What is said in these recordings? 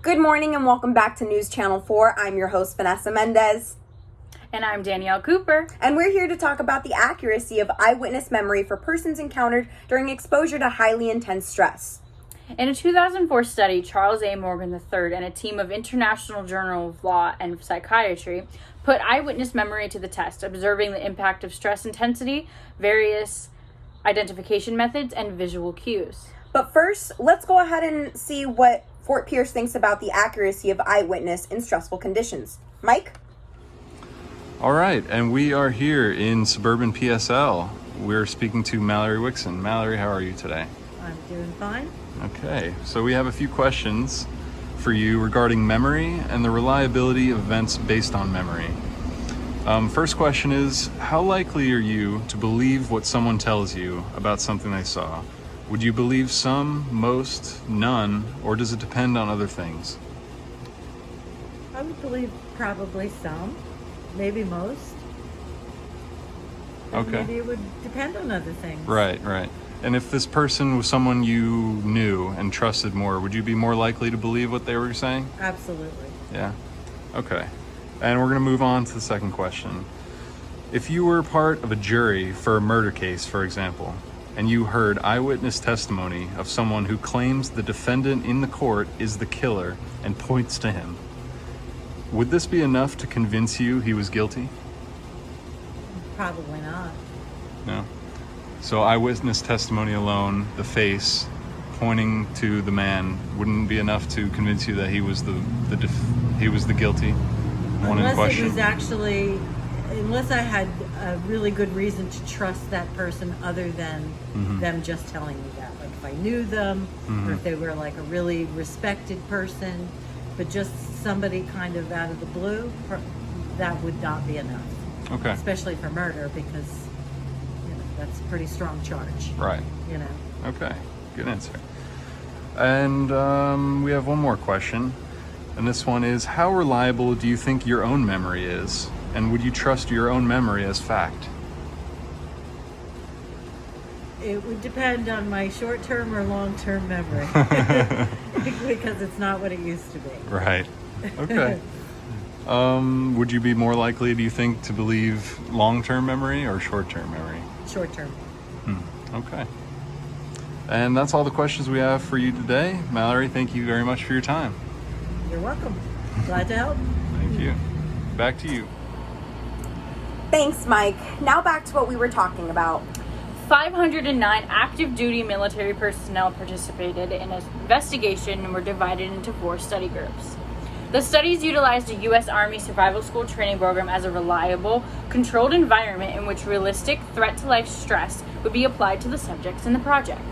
Good morning and welcome back to News Channel 4. I'm your host, Vanessa Mendez. And I'm Danielle Cooper. And we're here to talk about the accuracy of eyewitness memory for persons encountered during exposure to highly intense stress. In a 2004 study, Charles A. Morgan III and a team of International Journal of Law and Psychiatry put eyewitness memory to the test, observing the impact of stress intensity, various identification methods, and visual cues. But first, let's go ahead and see what Fort Pierce thinks about the accuracy of eyewitness in stressful conditions. Mike? All right, and we are here in suburban PSL. We're speaking to Mallory Wixon. Mallory, how are you today? I'm doing fine. Okay, so we have a few questions for you regarding memory and the reliability of events based on memory. First question is, how likely are you to believe what someone tells you about something they saw? Would you believe some, most, none, or does it depend on other things? I would believe probably some, maybe most. Okay. Maybe it would depend on other things. Right. And if this person was someone you knew and trusted more, would you be more likely to believe what they were saying? Absolutely. Yeah. Okay. And we're going to move on to the second question. If you were part of a jury for a murder case, for example, and you heard eyewitness testimony of someone who claims the defendant in the court is the killer and points to him, would this be enough to convince you he was guilty? Probably not. No. So eyewitness testimony alone, the face pointing to the man, wouldn't be enough to convince you that he was the guilty one in question. Unless I had a really good reason to trust that person other than them just telling me that. Like if I knew them or if they were like a really respected person, but just somebody kind of out of the blue, that would not be enough. Okay. Especially for murder because, that's a pretty strong charge. Right. Okay. Good answer. And we have one more question. And this one is, how reliable do you think your own memory is? And would you trust your own memory as fact? It would depend on my short-term or long-term memory because it's not what it used to be. Right. Okay. Would you be more likely, do you think, to believe long-term memory or short-term memory? Short-term. Okay. And that's all the questions we have for you today. Mallory, thank you very much for your time. You're welcome. Glad to help. Thank you. Back to you. Thanks, Mike. Now back to what we were talking about. 509 active duty military personnel participated in an investigation and were divided into 4 study groups. The studies utilized a U.S. Army survival school training program as a reliable, controlled environment in which realistic threat-to-life stress would be applied to the subjects in the project.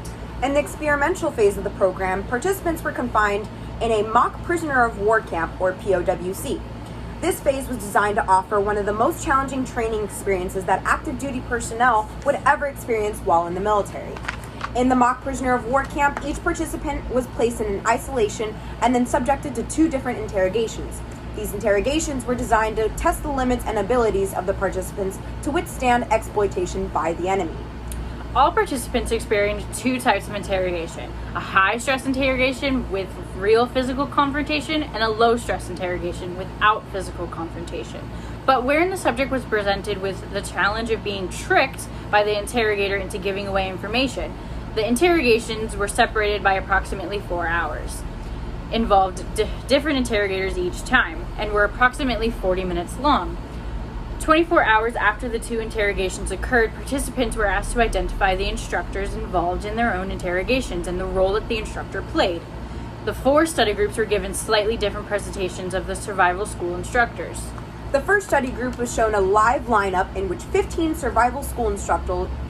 In the experimental phase of the program, participants were confined in a mock prisoner of war camp, or POWC. This phase was designed to offer one of the most challenging training experiences that active duty personnel would ever experience while in the military. In the mock prisoner of war camp, each participant was placed in isolation and then subjected to 2 different interrogations. These interrogations were designed to test the limits and abilities of the participants to withstand exploitation by the enemy. All participants experienced 2 types of interrogation: a high-stress interrogation with real physical confrontation and a low-stress interrogation without physical confrontation. But wherein the subject was presented with the challenge of being tricked by the interrogator into giving away information, the interrogations were separated by approximately 4 hours, involved different interrogators each time, and were approximately 40 minutes long. 24 hours after the 2 interrogations occurred, participants were asked to identify the instructors involved in their own interrogations and the role that the instructor played. The 4 study groups were given slightly different presentations of the survival school instructors. The first study group was shown a live lineup in which 15 survival school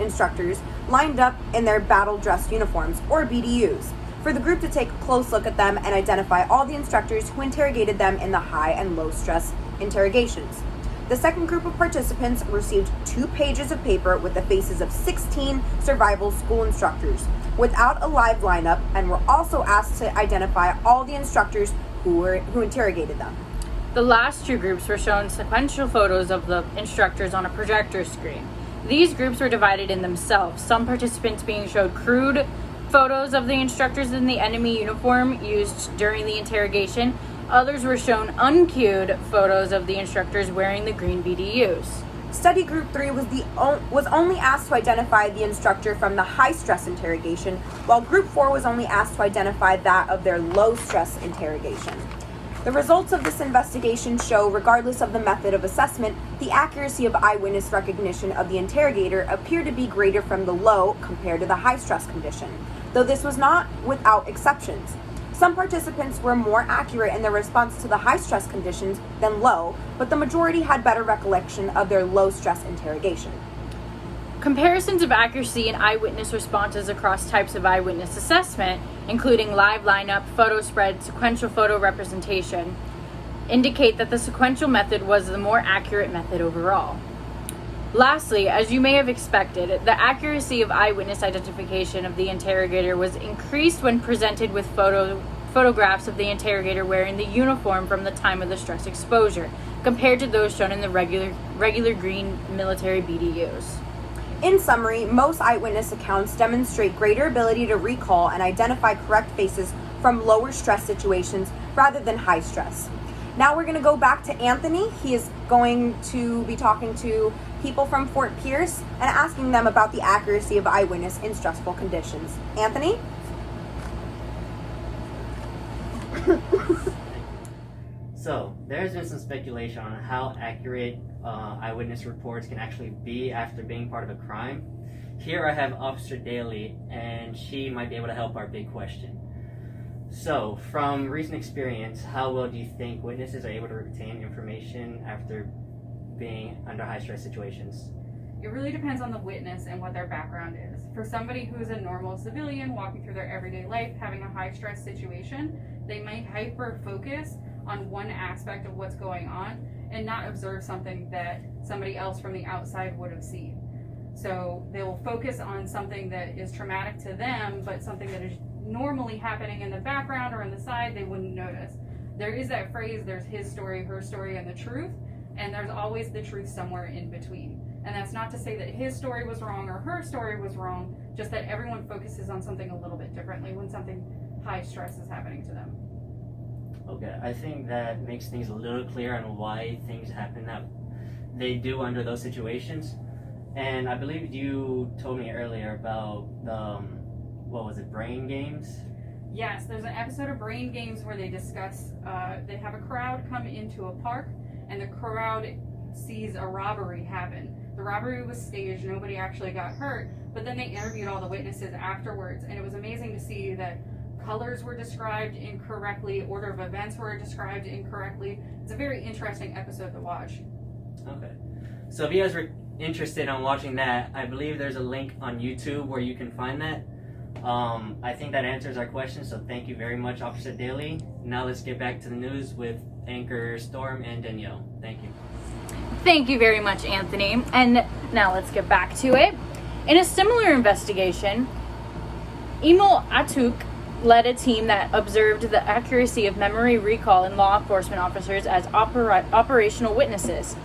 instructors lined up in their battle dress uniforms, or BDUs, for the group to take a close look at them and identify all the instructors who interrogated them in the high and low stress interrogations. The second group of participants received 2 pages of paper with the faces of 16 survival school instructors without a live lineup, and were also asked to identify all the instructors who interrogated them. The last 2 groups were shown sequential photos of the instructors on a projector screen. These groups were divided in themselves, some participants being showed crude photos of the instructors in the enemy uniform used during the interrogation. Others were shown uncued photos of the instructors wearing the green BDUs. Study Group 3 was only asked to identify the instructor from the high-stress interrogation, while Group 4 was only asked to identify that of their low-stress interrogation. The results of this investigation show, regardless of the method of assessment, the accuracy of eyewitness recognition of the interrogator appeared to be greater from the low compared to the high-stress condition, though this was not without exceptions. Some participants were more accurate in their response to the high-stress conditions than low, but the majority had better recollection of their low-stress interrogation. Comparisons of accuracy in eyewitness responses across types of eyewitness assessment, including live lineup, photo spread, sequential photo representation, indicate that the sequential method was the more accurate method overall. Lastly, as you may have expected, the accuracy of eyewitness identification of the interrogator was increased when presented with photographs of the interrogator wearing the uniform from the time of the stress exposure, compared to those shown in the regular green military BDUs. In summary, most eyewitness accounts demonstrate greater ability to recall and identify correct faces from lower stress situations rather than high stress. Now we're going to go back to Anthony. He is going to be talking to people from Fort Pierce and asking them about the accuracy of eyewitness in stressful conditions. Anthony? So, there's been some speculation on how accurate eyewitness reports can actually be after being part of a crime. Here I have Officer Daly, and she might be able to help our big question. So, from recent experience, how well do you think witnesses are able to retain information after being under high-stress situations? It really depends on the witness and what their background is. For somebody who's a normal civilian walking through their everyday life, having a high-stress situation, they might hyper-focus on one aspect of what's going on and not observe something that somebody else from the outside would have seen. So they will focus on something that is traumatic to them, but something that is normally happening in the background or in the side, they wouldn't notice. There is that phrase, there's his story, her story, and the truth, and there's always the truth somewhere in between. And that's not to say that his story was wrong or her story was wrong, just that everyone focuses on something a little bit differently when something high stress is happening to them. Okay, I think that makes things a little clearer on why things happen that they do under those situations. And I believe you told me earlier about the, brain games? Yes, there's an episode of Brain Games where they discuss, they have a crowd come into a park and the crowd sees a robbery happen. The robbery was staged, nobody actually got hurt, but then they interviewed all the witnesses afterwards, and it was amazing to see that colors were described incorrectly, order of events were described incorrectly. It's a very interesting episode to watch. Okay. So if you guys were interested in watching that, I believe there's a link on YouTube where you can find that. I think that answers our question, so thank you very much, Officer Daly. Now let's get back to the news with Anchor Storm and Danielle. Thank you. Thank you very much, Anthony. And now let's get back to it. In a similar investigation, Emil Atuk led a team that observed the accuracy of memory recall in law enforcement officers as operational witnesses.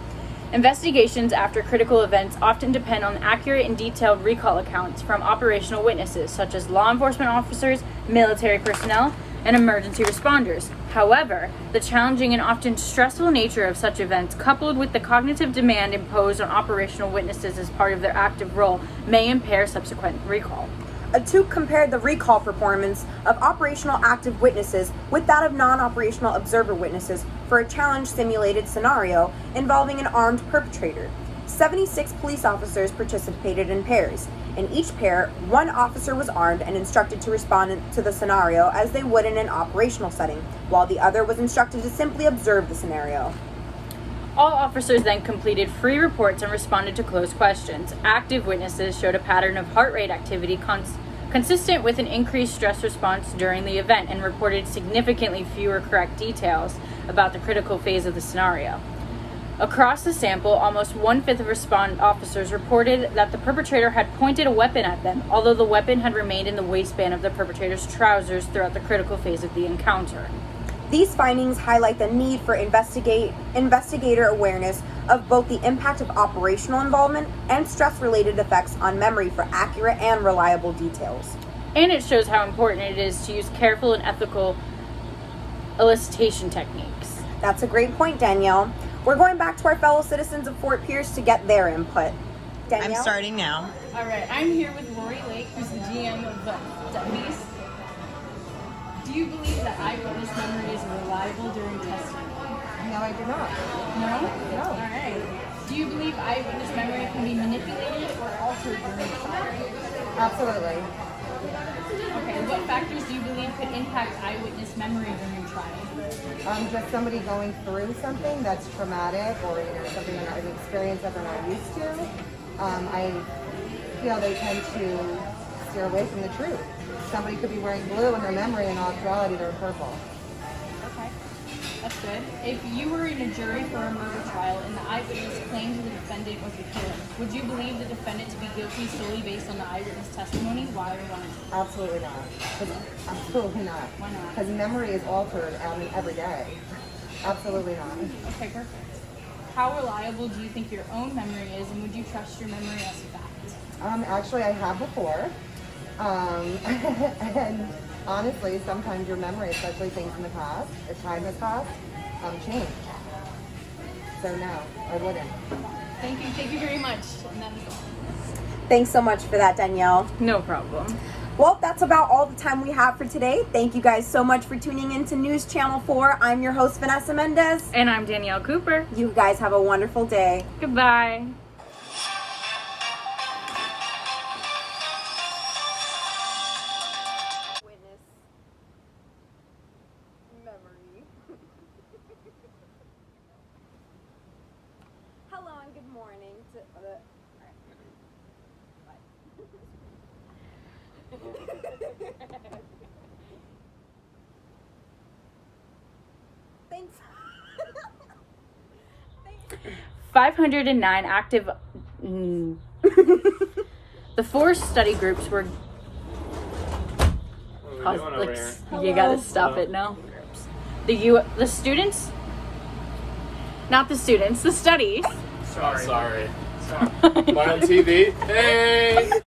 Investigations after critical events often depend on accurate and detailed recall accounts from operational witnesses, such as law enforcement officers, military personnel, and emergency responders. However, the challenging and often stressful nature of such events, coupled with the cognitive demand imposed on operational witnesses as part of their active role, may impair subsequent recall. Atuk compared the recall performance of operational active witnesses with that of non-operational observer witnesses for a challenge simulated scenario involving an armed perpetrator. 76 police officers participated in pairs. In each pair, one officer was armed and instructed to respond to the scenario as they would in an operational setting, while the other was instructed to simply observe the scenario. All officers then completed free reports and responded to closed questions. Active witnesses showed a pattern of heart rate activity consistent with an increased stress response during the event and reported significantly fewer correct details about the critical phase of the scenario. Across the sample, almost 1/5 of respondent officers reported that the perpetrator had pointed a weapon at them, although the weapon had remained in the waistband of the perpetrator's trousers throughout the critical phase of the encounter. These findings highlight the need for investigator awareness of both the impact of operational involvement and stress-related effects on memory for accurate and reliable details. And it shows how important it is to use careful and ethical elicitation techniques. That's a great point, Danielle. We're going back to our fellow citizens of Fort Pierce to get their input. Danielle? I'm starting now. All right, I'm here with Rory Lake, who's the GM of Deputies. Do you believe that eyewitness memory is reliable during testimony? No, I do not. No? No. All right. Do you believe eyewitness memory can be manipulated or altered during trial? Absolutely. Okay, what factors do you believe could impact eyewitness memory during trial? Just somebody going through something that's traumatic or something they're not an experience that they're not used to. I feel they tend to steer away from the truth. Somebody could be wearing blue in their memory and in actuality they're purple. Okay, that's good. If you were in a jury for a murder trial and the eyewitness claimed the defendant was the killer, would you believe the defendant to be guilty solely based on the eyewitness testimony? Why or why not? Absolutely not. Absolutely not. Why not? Because memory is altered every day. Absolutely not. Okay, perfect. How reliable do you think your own memory is, and would you trust your memory as a fact? Actually, I have before. And honestly, sometimes your memory, especially things in the past, if time has passed, change. So no, I wouldn't. Thank you very much. And that is all. Thanks so much for that, Danielle. No problem. Well, that's about all the time we have for today. Thank you guys so much for tuning in to News Channel 4. I'm your host, Vanessa Mendez. And I'm Danielle Cooper. You guys have a wonderful day. Goodbye. Witness memory. Hello and good morning to Thanks. 509 active. The 4 study groups were. You gotta stop it now. The students. Not the students. The studies. Sorry. Am I on TV? Hey!